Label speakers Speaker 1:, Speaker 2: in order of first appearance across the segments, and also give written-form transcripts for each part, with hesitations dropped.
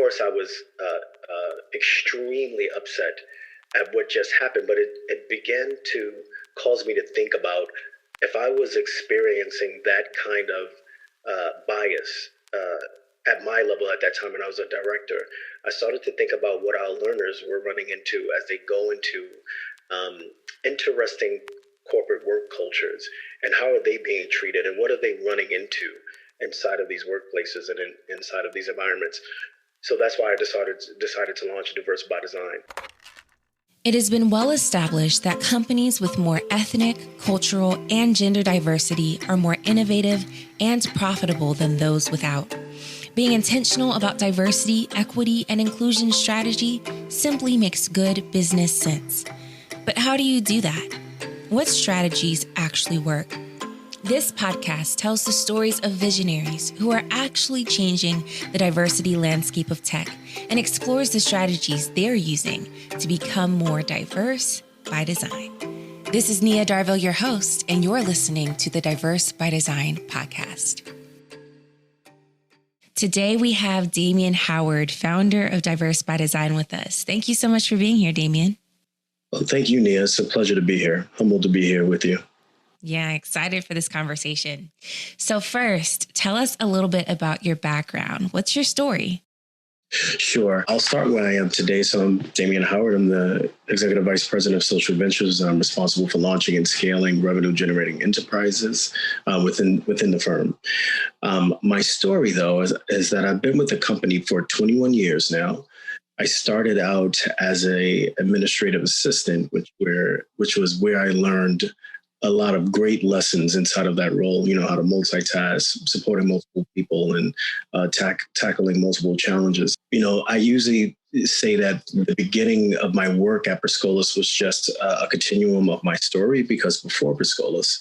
Speaker 1: course, I was extremely upset at what just happened, but it began to cause me to think about if I was experiencing that kind of bias at my level at that time when I was a director. I started to think about what our learners were running into as they go into interesting corporate work cultures, and how are they being treated, and what are they running into inside of these workplaces and inside of these environments. So that's why I decided to launch Diverse by Design.
Speaker 2: It has been well established that companies with more ethnic, cultural, and gender diversity are more innovative and profitable than those without. Being intentional about diversity, equity, and inclusion strategy simply makes good business sense. But how do you do that? What strategies actually work? This podcast tells the stories of visionaries who are actually changing the diversity landscape of tech and explores the strategies they're using to become more diverse by design. This is Nia Darville, your host, and you're listening to the Diverse by Design podcast. Today, we have Damien Howard, founder of Diverse by Design, with us. Thank you so much for being here, Damien.
Speaker 1: Well, thank you, Nia. It's a pleasure to be here. Humbled to be here with you.
Speaker 2: Yeah, excited for this conversation. So first, tell us a little bit about your background. What's your story?
Speaker 1: Sure. I'll start where I am today. So I'm Damien Howard. I'm the Executive Vice President of Social Ventures. I'm responsible for launching and scaling revenue-generating enterprises within the firm. My story, though, is that I've been with the company for 21 years now. I started out as an administrative assistant, which was where I learned a lot of great lessons inside of that role, how to multitask, supporting multiple people, and tackling multiple challenges. I usually say that the beginning of my work at Per Scholas was just a continuum of my story, because before Per Scholas,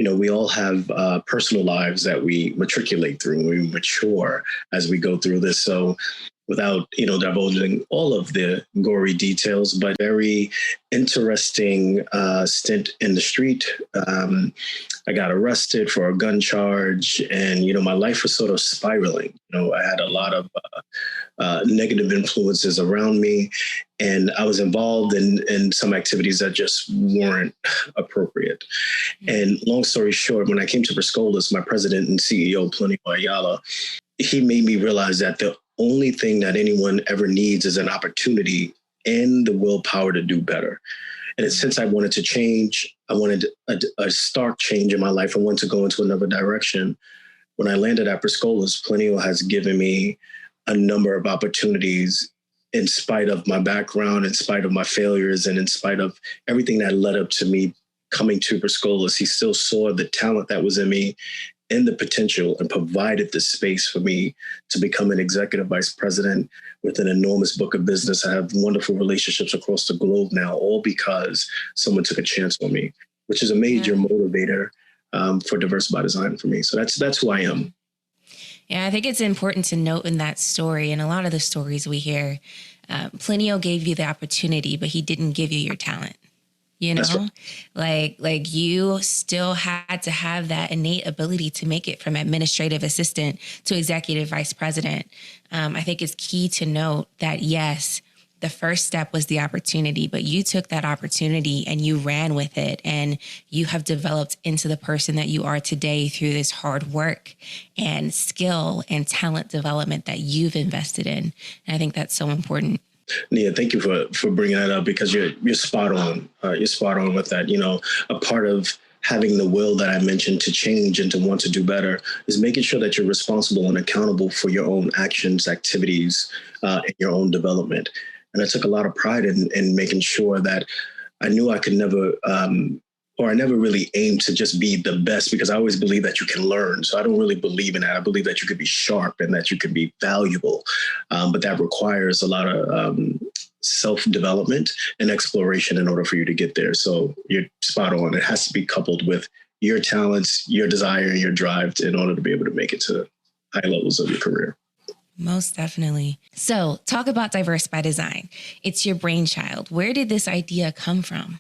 Speaker 1: we all have personal lives that we matriculate through, we mature as we go through this. So without, divulging all of the gory details, but very interesting stint in the street. I got arrested for a gun charge, and, my life was sort of spiraling. I had a lot of negative influences around me, and I was involved in some activities that just weren't appropriate. And long story short, when I came to Per Scholas, my president and CEO, Plenio Ayala, he made me realize that the only thing that anyone ever needs is an opportunity and the willpower to do better. And since I wanted to change, I wanted a stark change in my life. I wanted to go into another direction. When I landed at Per Scholas, Plenio has given me a number of opportunities in spite of my background, in spite of my failures, and in spite of everything that led up to me coming to Per Scholas. He still saw the talent that was in me and the potential, and provided the space for me to become an executive vice president with an enormous book of business. I have wonderful relationships across the globe now, all because someone took a chance on me, which is a major motivator for Diverse by Design for me. So that's who I am.
Speaker 2: Yeah, I think it's important to note in that story, and a lot of the stories we hear, Plenio gave you the opportunity, but he didn't give you your talent. Right. Like you still had to have that innate ability to make it from administrative assistant to executive vice president. I think it's key to note that, yes, the first step was the opportunity, but you took that opportunity and you ran with it, and you have developed into the person that you are today through this hard work and skill and talent development that you've invested in. And I think that's so important.
Speaker 1: Nia, thank you for bringing that up, because you're spot on. You're spot on with that. A part of having the will that I mentioned to change and to want to do better is making sure that you're responsible and accountable for your own actions, activities, and your own development. And I took a lot of pride in making sure that I knew I could never, or I never really aimed to just be the best, because I always believe that you can learn. So I don't really believe in that. I believe that you could be sharp and that you could be valuable. But that requires a lot of self-development and exploration in order for you to get there. So you're spot on. It has to be coupled with your talents, your desire, your drive in order to be able to make it to high levels of your career.
Speaker 2: Most definitely. So talk about Diverse by Design. It's your brainchild. Where did this idea come from?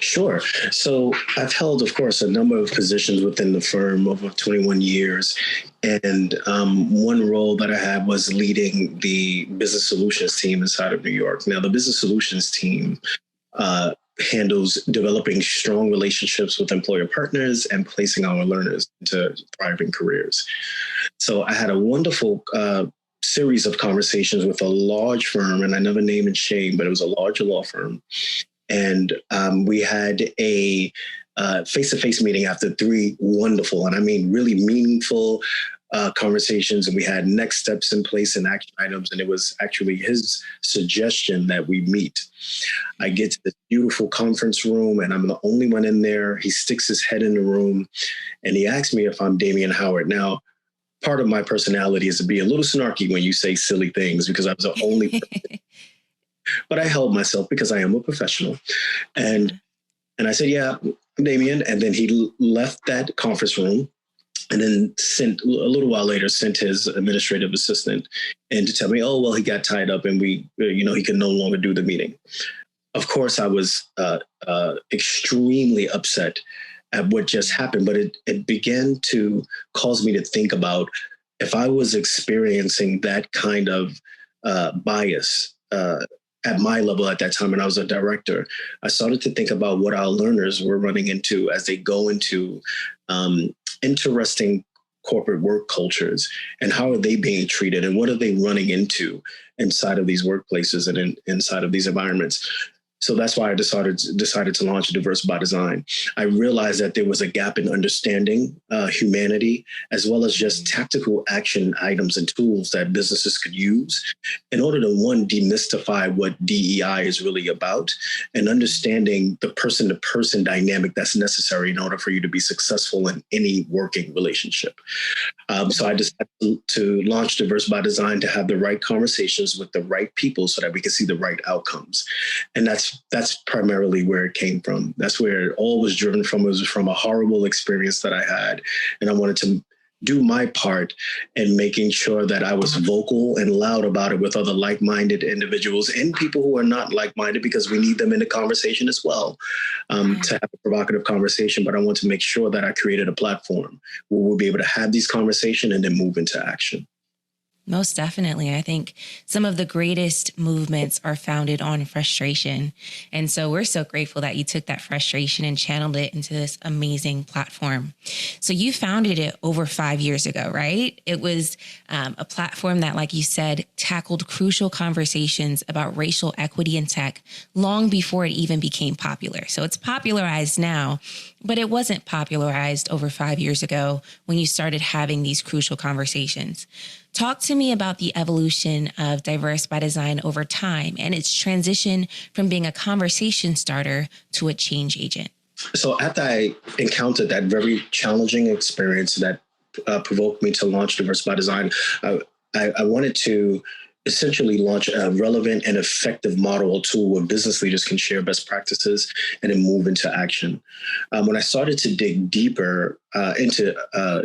Speaker 1: Sure. So I've held, of course, a number of positions within the firm over 21 years. And one role that I had was leading the business solutions team inside of New York. Now, the business solutions team handles developing strong relationships with employer partners and placing our learners into thriving careers. So I had a wonderful series of conversations with a large firm, and I never name and shame, but it was a large law firm. And we had a face-to-face meeting after 3 wonderful, and I mean really meaningful conversations. And we had next steps in place and action items. And it was actually his suggestion that we meet. I get to this beautiful conference room, and I'm the only one in there. He sticks his head in the room, and he asks me if I'm Damien Howard. Now, part of my personality is to be a little snarky when you say silly things, because I was the only person. But I held myself because I am a professional. And I said, yeah, I'm Damien. And then he left that conference room, and then a little while later, sent his administrative assistant in to tell me, oh, well, he got tied up and he could no longer do the meeting. Of course, I was extremely upset at what just happened, but it began to cause me to think about if I was experiencing that kind of bias at my level at that time, when I was a director. I started to think about what our learners were running into as they go into interesting corporate work cultures, and how are they being treated, and what are they running into inside of these workplaces and inside of these environments. So that's why I decided to launch Diverse by Design. I realized that there was a gap in understanding humanity, as well as just tactical action items and tools that businesses could use in order to, one, demystify what DEI is really about, and understanding the person-to-person dynamic that's necessary in order for you to be successful in any working relationship. So I decided to launch Diverse by Design to have the right conversations with the right people so that we can see the right outcomes. And that's primarily where it came from. That's where it all was driven from. It was from a horrible experience that I had. And I wanted to do my part in making sure that I was vocal and loud about it with other like-minded individuals and people who are not like-minded, because we need them in the conversation as well, to have a provocative conversation. But I want to make sure that I created a platform where we'll be able to have these conversations and then move into action.
Speaker 2: Most definitely. I think some of the greatest movements are founded on frustration. And so we're so grateful that you took that frustration and channeled it into this amazing platform. So you founded it over 5 years ago, right? It was a platform that, like you said, tackled crucial conversations about racial equity in tech long before it even became popular. So it's popularized now, but it wasn't popularized over 5 years ago when you started having these crucial conversations. Talk to me about the evolution of Diverse by Design over time and its transition from being a conversation starter to a change agent.
Speaker 1: So after I encountered that very challenging experience that provoked me to launch Diverse by Design, I wanted to essentially launch a relevant and effective model or tool where business leaders can share best practices and then move into action. When I started to dig deeper into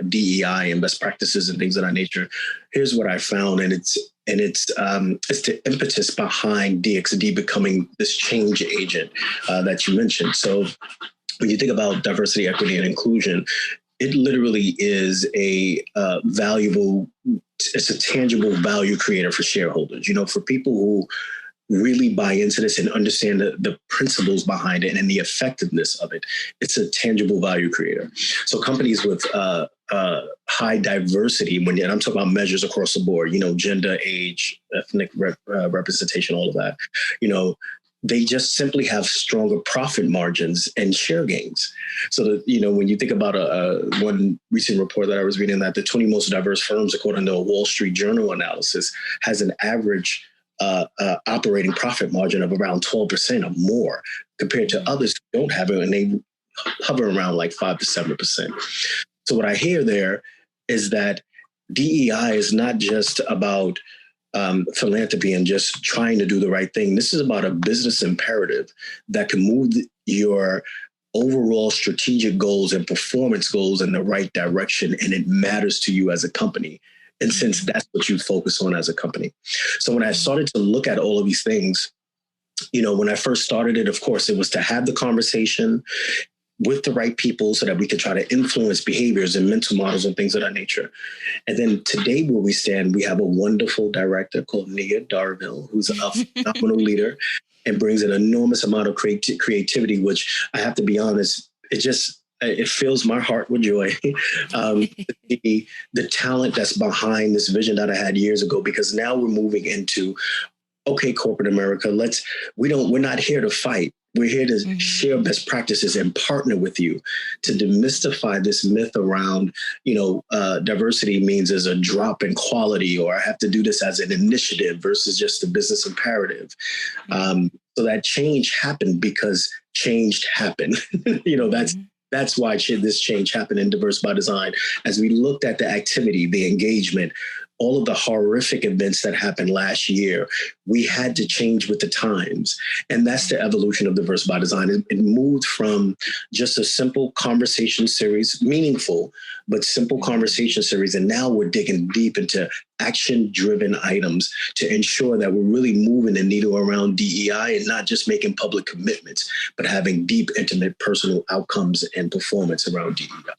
Speaker 1: DEI and best practices and things of that nature, here's what I found, and it's the impetus behind DXD becoming this change agent that you mentioned. So when you think about diversity, equity, and inclusion, it literally is it's a tangible value creator for shareholders. For people who really buy into this and understand the principles behind it and the effectiveness of it, it's a tangible value creator. So companies with high diversity, and I'm talking about measures across the board, gender, age, ethnic representation, all of that, they just simply have stronger profit margins and share gains. So that, when you think about one recent report that I was reading, that the 20 most diverse firms, according to a Wall Street Journal analysis, has an average operating profit margin of around 12% or more, compared to others who don't have it, and they hover around like 5 to 7%. So what I hear there is that DEI is not just about philanthropy and just trying to do the right thing. This is about a business imperative that can move your overall strategic goals and performance goals in the right direction, and it matters to you as a company. And since that's what you focus on as a company. So when I started to look at all of these things, When I first started it, of course, it was to have the conversation with the right people so that we could try to influence behaviors and mental models and things of that nature. And then today where we stand, we have a wonderful director called Nia Darville, who's a phenomenal leader and brings an enormous amount of creativity, which I have to be honest, it fills my heart with joy. The talent that's behind this vision that I had years ago, because now we're moving into, okay, corporate America, we're not here to fight. We're here to share best practices and partner with you to demystify this myth around, diversity means there's a drop in quality, or I have to do this as an initiative versus just a business imperative. So that change happened because change happened. That's why this change happened in Diverse by Design. As we looked at the activity, the engagement, all of the horrific events that happened last year, we had to change with the times. And that's the evolution of Diverse by Design. It moved from just a simple conversation series, meaningful, but simple conversation series. And now we're digging deep into action-driven items to ensure that we're really moving the needle around DEI and not just making public commitments, but having deep, intimate, personal outcomes and performance around DEI.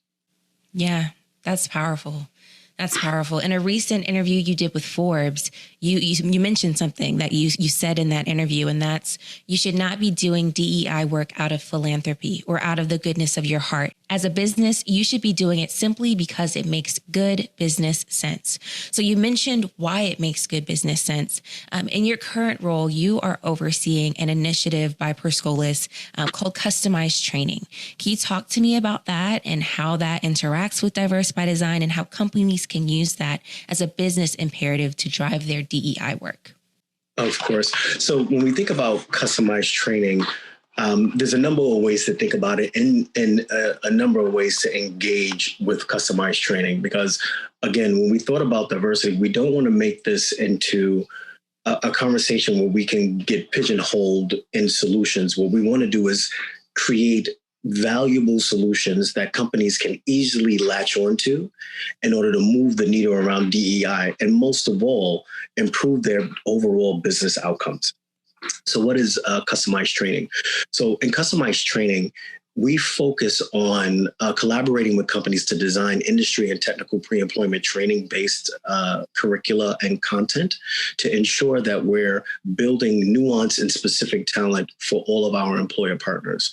Speaker 2: Yeah, that's powerful. That's powerful. In a recent interview you did with Forbes, you mentioned something that you said in that interview, and that's you should not be doing DEI work out of philanthropy or out of the goodness of your heart. As a business, you should be doing it simply because it makes good business sense. So you mentioned why it makes good business sense. In your current role, you are overseeing an initiative by Per Scholas called Customized Training. Can you talk to me about that and how that interacts with Diverse by Design and how companies can use that as a business imperative to drive their DEI work?
Speaker 1: Of course. So when we think about customized training, there's a number of ways to think about it and a number of ways to engage with customized training. Because, again, when we thought about diversity, we don't want to make this into a conversation where we can get pigeonholed in solutions. What we want to do is create valuable solutions that companies can easily latch onto in order to move the needle around DEI and, most of all, improve their overall business outcomes. So what is customized training? So in customized training, we focus on collaborating with companies to design industry and technical pre-employment training-based curricula and content to ensure that we're building nuance and specific talent for all of our employer partners.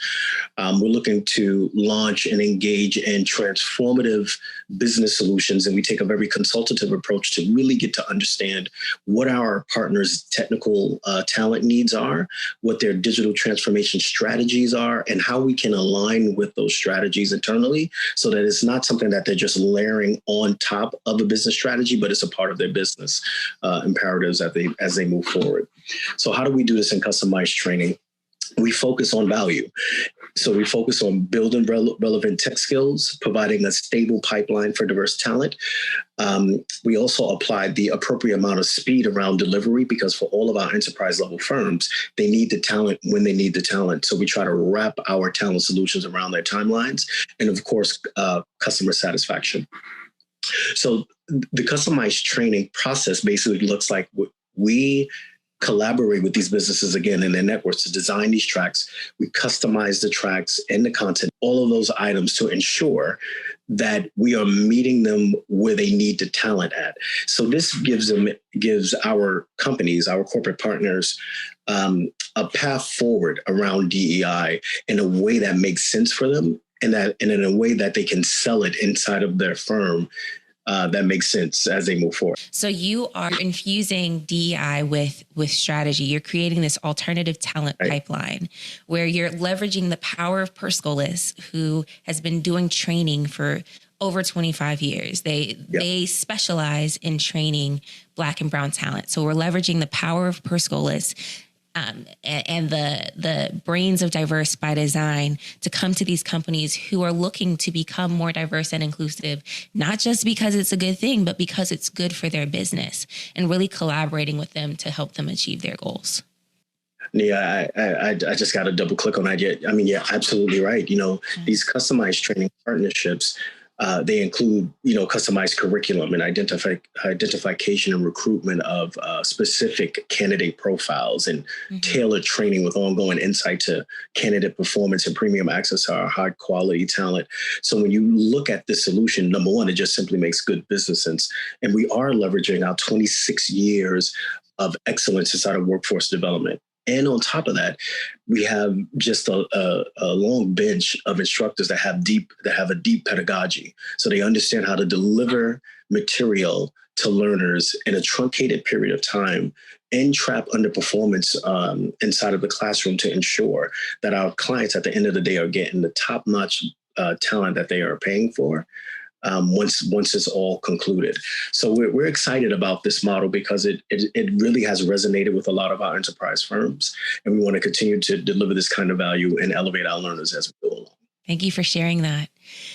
Speaker 1: We're looking to launch and engage in transformative business solutions, and we take a very consultative approach to really get to understand what our partners' technical talent needs are, what their digital transformation strategies are, and how we can align with those strategies internally so that it's not something that they're just layering on top of a business strategy, but it's a part of their business imperatives as they move forward. So how do we do this in customized training? We focus on value. So we focus on building relevant tech skills, providing a stable pipeline for diverse talent. We also apply the appropriate amount of speed around delivery because for all of our enterprise level firms, they need the talent when they need the talent. So we try to wrap our talent solutions around their timelines and, of course, customer satisfaction. So the customized training process basically looks like we collaborate with these businesses again in their networks to design these tracks. We customize the tracks and the content, all of those items to ensure that we are meeting them where they need the talent at. So this gives our companies, our corporate partners, a path forward around DEI in a way that makes sense for them and in a way that they can sell it inside of their firm. That makes sense as they move forward.
Speaker 2: So you are infusing DEI with strategy. You're creating this alternative talent pipeline where you're leveraging the power of Per Scholas, who has been doing training for over 25 years. They specialize in training Black and brown talent. So we're leveraging the power of Per Scholas and the brains of Diverse by Design to come to these companies who are looking to become more diverse and inclusive, not just because it's a good thing, but because it's good for their business, and really collaborating with them to help them achieve their goals.
Speaker 1: Yeah, I just got to double click on that. Yeah, I mean, yeah, absolutely right. These customized training partnerships They include, customized curriculum and identification and recruitment of specific candidate profiles and tailored training with ongoing insight to candidate performance and premium access to our high quality talent. So when you look at this solution, number one, it just simply makes good business sense. And we are leveraging our 26 years of excellence inside of workforce development. And on top of that, we have just a long bench of instructors that have a deep pedagogy. So they understand how to deliver material to learners in a truncated period of time and trap underperformance inside of the classroom to ensure that our clients at the end of the day are getting the top-notch talent that they are paying for. Once it's all concluded. So we're excited about this model because it really has resonated with a lot of our enterprise firms. And we want to continue to deliver this kind of value and elevate our learners as we go along.
Speaker 2: Thank you for sharing that.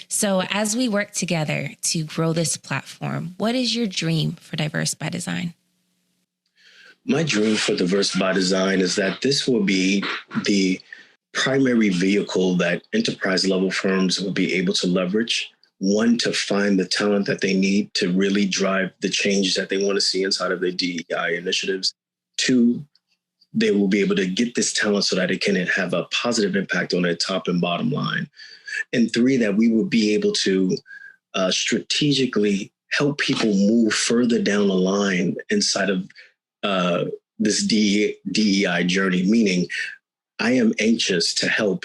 Speaker 2: So as we work together to grow this platform, what is your dream for Diverse by Design?
Speaker 1: My dream for Diverse by Design is that this will be the primary vehicle that enterprise level firms will be able to leverage. One, to find the talent that they need to really drive the change that they want to see inside of their DEI initiatives. Two, they will be able to get this talent so that it can have a positive impact on their top and bottom line. And three, that we will be able to strategically help people move further down the line inside of this DEI journey, meaning I am anxious to help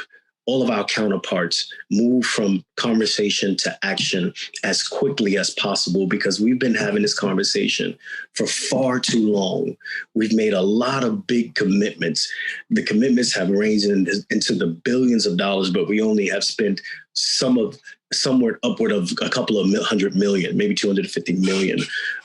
Speaker 1: all of our counterparts move from conversation to action as quickly as possible, because we've been having this conversation for far too long. We've made a lot of big commitments. The commitments have ranged into the billions of dollars, but we only have spent somewhere upward of a couple of $100 million, maybe $250 million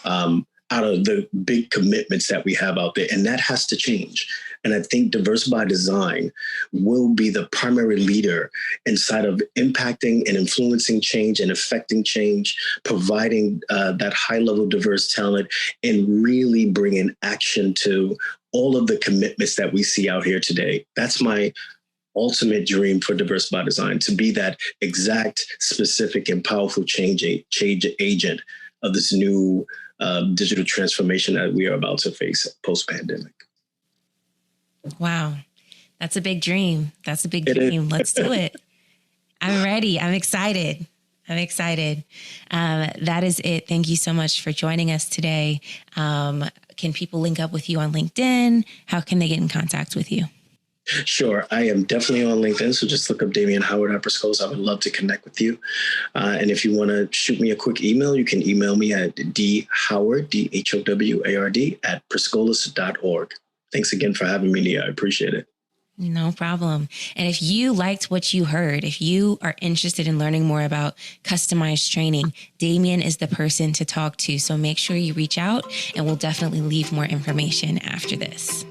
Speaker 1: out of the big commitments that we have out there. And that has to change. And I think Diverse by Design will be the primary leader inside of impacting and influencing change and affecting change, providing that high-level diverse talent, and really bringing action to all of the commitments that we see out here today. That's my ultimate dream for Diverse by Design, to be that exact, specific, and powerful change agent of this new digital transformation that we are about to face post-pandemic.
Speaker 2: Wow. That's a big dream. That's a big dream. Let's do it. I'm ready. I'm excited. That is it. Thank you so much for joining us today. Can people link up with you on LinkedIn? How can they get in contact with you?
Speaker 1: Sure. I am definitely on LinkedIn. So just look up Damien Howard at Per Scholas. I would love to connect with you. And if you want to shoot me a quick email, you can email me at dhoward, DHOWARD, at perscholas.org. Thanks again for having me, Nia. I appreciate it.
Speaker 2: No problem. And if you liked what you heard, if you are interested in learning more about customized training, Damien is the person to talk to. So make sure you reach out, and we'll definitely leave more information after this.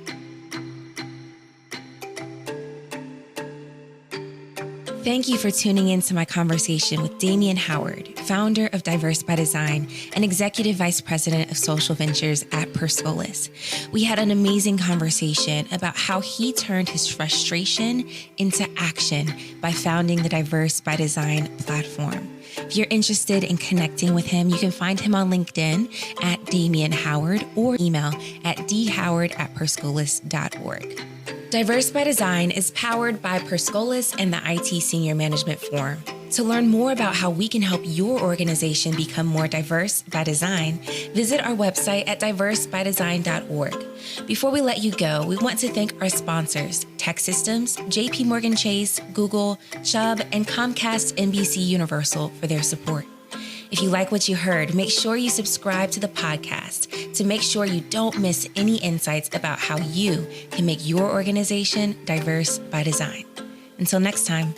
Speaker 2: Thank you for tuning in to my conversation with Damien Howard, founder of Diverse by Design and Executive Vice President of Social Ventures at Per Scholas. We had an amazing conversation about how he turned his frustration into action by founding the Diverse by Design platform. If you're interested in connecting with him, you can find him on LinkedIn at Damien Howard or email at dhoward@perscholas.org. Diverse by Design is powered by Per Scholas and the IT Senior Management Forum. To learn more about how we can help your organization become more diverse by design, visit our website at diversebydesign.org. Before we let you go, we want to thank our sponsors, Tech Systems, JP Morgan Chase, Google, Chubb, and Comcast NBC Universal for their support. If you like what you heard, make sure you subscribe to the podcast to make sure you don't miss any insights about how you can make your organization diverse by design. Until next time.